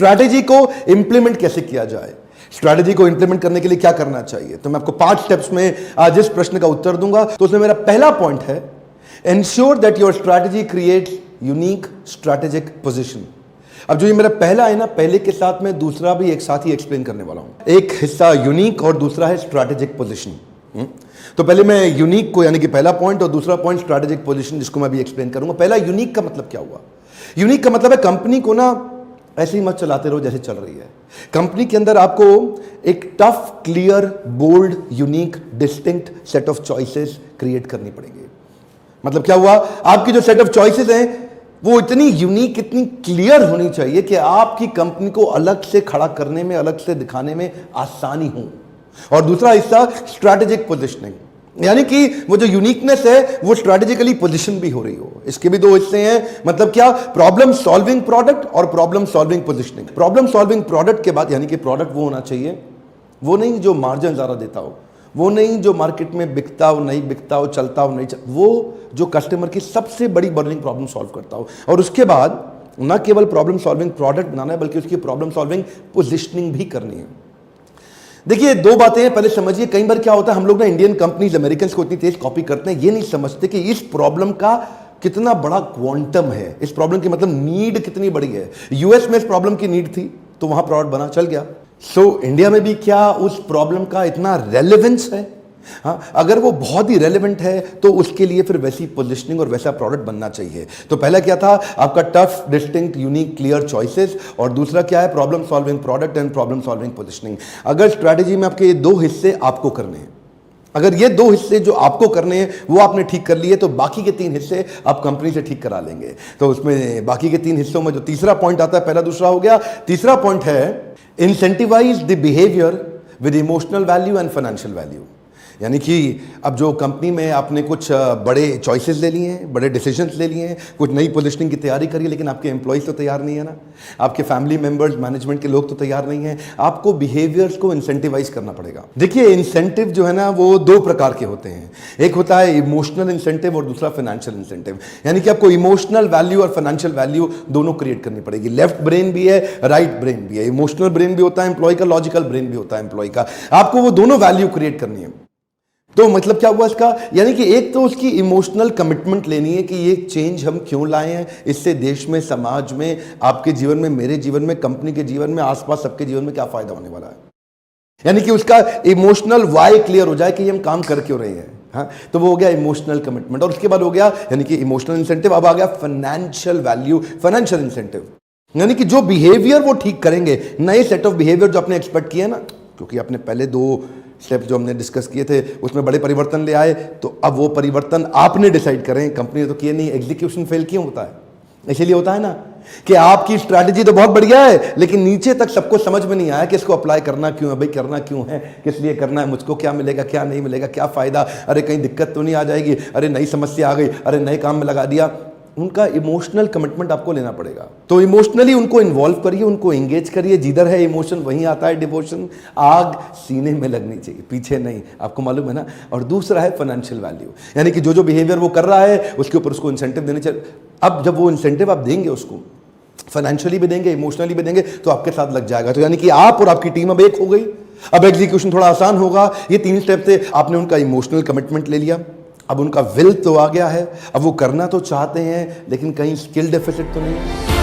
Strategy को implement कैसे किया जाए, स्ट्रैटेजी को इंप्लीमेंट करने के लिए क्या करना चाहिए। तो मैं आपको 5 स्टेप्स में आज इस प्रश्न का उत्तर दूंगा। तो उसमें मेरा पहला पॉइंट है, ensure that your strategy creates unique strategic position. अब जो ये मेरा पहला है ना, पहले के साथ मैं दूसरा भी एक साथ ही एक्सप्लेन करने वाला हूं। एक हिस्सा यूनिक और दूसरा है स्ट्रैटेजिक पोजीशन। तो पहले मैं यूनिक को यानी कि पहला पॉइंट और दूसरा पॉइंट स्ट्रैटेजिक पोजीशन, जिसको मैं भी एक्सप्लेन करूंगा। पहला यूनिक का मतलब क्या हुआ? यूनिक का मतलब है कंपनी को ना ऐसे ही मत चलाते रहो जैसे चल रही है। कंपनी के अंदर आपको एक tough, clear, bold, unique, distinct set of choices create करनी पड़ेगी। मतलब क्या हुआ? आपकी जो सेट ऑफ चॉइसेस हैं वो इतनी यूनिक, इतनी क्लियर होनी चाहिए कि आपकी कंपनी को अलग से खड़ा करने में, अलग से दिखाने में आसानी हो। और दूसरा हिस्सा स्ट्रैटेजिक पोजीशनिंग, यानी कि वो जो यूनिकनेस है वो स्ट्रैटेजिकली पोजीशन भी हो रही हो। इसके भी 2 हिस्से हैं। मतलब क्या? प्रॉब्लम सॉल्विंग प्रोडक्ट और problem solving positioning. Problem solving product के बाद यानी कि प्रोडक्ट वो होना चाहिए, वो नहीं जो मार्जिन ज्यादा देता हो, वो नहीं जो मार्केट में बिकता हो, नहीं बिकता हो, चलता हो, नहीं वो जो कस्टमर की सबसे बड़ी बर्निंग प्रॉब्लम सॉल्व करता हो। और उसके बाद न केवल प्रॉब्लम सॉल्विंग प्रोडक्ट बनाना है, बल्कि उसकी प्रॉब्लम सॉल्विंग पोजीशनिंग भी करनी है। देखिए 2 बातें हैं, पहले समझिए। कई बार क्या होता है, हम लोग ना इंडियन कंपनीज अमेरिकन को इतनी तेज कॉपी करते हैं, ये नहीं समझते कि इस प्रॉब्लम का कितना बड़ा क्वांटम है। इस प्रॉब्लम की मतलब नीड कितनी बड़ी है। यूएस में इस प्रॉब्लम की नीड थी तो वहां प्रोडक्ट बना, चल गया। इंडिया में भी क्या उस प्रॉब्लम का इतना रेलेवेंस है? हाँ, अगर वो बहुत ही रेलेवेंट है तो उसके लिए फिर वैसी पोजीशनिंग और वैसा प्रोडक्ट बनना चाहिए। तो पहला क्या था आपका? Tough, distinct, unique, clear choices. और दूसरा क्या है? Problem solving product and problem solving positioning. अगर स्ट्रैटेजी में आपके ये 2 हिस्से आपको करने हैं, अगर ये 2 हिस्से जो आपको करने हैं वो आपने ठीक कर लिए, तो बाकी के 3 हिस्से आप कंपनी से ठीक करा लेंगे। तो उसमें बाकी के 3 हिस्सों में जो तीसरा पॉइंट आता है, पहला दूसरा हो गया, तीसरा पॉइंट है incentivise the behaviour with emotional value and financial value. यानी कि अब जो कंपनी में आपने कुछ बड़े चॉइसेस ले लिए हैं, बड़े डिसीजंस ले लिए हैं, कुछ नई पोजीशनिंग की तैयारी करी है, लेकिन आपके एम्प्लॉइज तो तैयार नहीं है ना, आपके फैमिली मेंबर्स, मैनेजमेंट के लोग तो तैयार नहीं हैं। आपको बिहेवियर्स को इंसेंटिवाइज करना पड़ेगा। देखिए इंसेंटिव जो है ना वो 2 प्रकार के होते हैं। एक होता है इमोशनल इंसेंटिव और दूसरा फाइनेंशियल इंसेंटिव। यानी कि आपको इमोशनल वैल्यू और फाइनेंशियल वैल्यू दोनों क्रिएट करनी पड़ेगी। लेफ्ट ब्रेन भी है, राइट ब्रेन भी है। इमोशनल ब्रेन भी होता है एम्प्लॉय का, लॉजिकल ब्रेन भी होता है एम्प्लॉय का। आपको वो दोनों वैल्यू क्रिएट करनी है। तो मतलब क्या हुआ इसका? यानी कि एक तो उसकी इमोशनल कमिटमेंट लेनी है कि ये चेंज हम क्यों लाए हैं, इससे देश में, समाज में, आपके जीवन में, मेरे जीवन में, कंपनी के जीवन में, आसपास सबके जीवन में क्या फायदा होने वाला है। यानी कि उसका इमोशनल वाई क्लियर हो जाए कि ये हम काम कर क्यों रहे हैं। हाँ, तो वो हो गया इमोशनल कमिटमेंट। और उसके बाद हो गया यानी कि इमोशनल इंसेंटिव। अब आ गया फाइनेंशियल वैल्यू, फाइनेंशियल इंसेंटिव। यानी कि जो बिहेवियर वो ठीक करेंगे, नए सेट ऑफ बिहेवियर जो आपने एक्सपेक्ट किया ना, क्योंकि आपने पहले 2 स्टेप जो हमने डिस्कस किए थे उसमें बड़े परिवर्तन ले आए, तो अब वो परिवर्तन आपने डिसाइड करें। कंपनी ने तो किए नहीं। एग्जीक्यूशन फेल क्यों होता है? इसीलिए होता है ना कि आपकी स्ट्रैटेजी तो बहुत बढ़िया है, लेकिन नीचे तक सबको समझ में नहीं आया कि इसको अप्लाई करना क्यों है। भाई करना क्यों है, किस लिए करना है, मुझको क्या मिलेगा, क्या नहीं मिलेगा, क्या फायदा, अरे कहीं दिक्कत तो नहीं आ जाएगी, अरे नई समस्या आ गई, अरे नए काम में लगा दिया। उनका इमोशनल कमिटमेंट आपको लेना पड़ेगा। तो इमोशनली उनको इन्वॉल्व करिए, उनको एंगेज करिए। जिधर है इमोशन वहीं आता है डिवोशन। आग सीने में लगनी चाहिए, पीछे नहीं, आपको मालूम है ना। और दूसरा है फाइनेंशियल वैल्यू, यानी कि जो बिहेवियर वो कर रहा है उसके ऊपर उसको इंसेंटिव देने चाहिए। अब जब वो इंसेंटिव आप देंगे, उसको फाइनेंशियली भी देंगे, इमोशनली भी देंगे, तो आपके साथ लग जाएगा। तो यानी कि आप और आपकी टीम अब एक हो गई। अब एग्जीक्यूशन थोड़ा आसान होगा। ये 3 स्टेप थे। आपने उनका इमोशनल कमिटमेंट ले लिया, अब उनका विल तो आ गया है, अब वो करना तो चाहते हैं, लेकिन कहीं स्किल डेफिसिट तो नहीं है।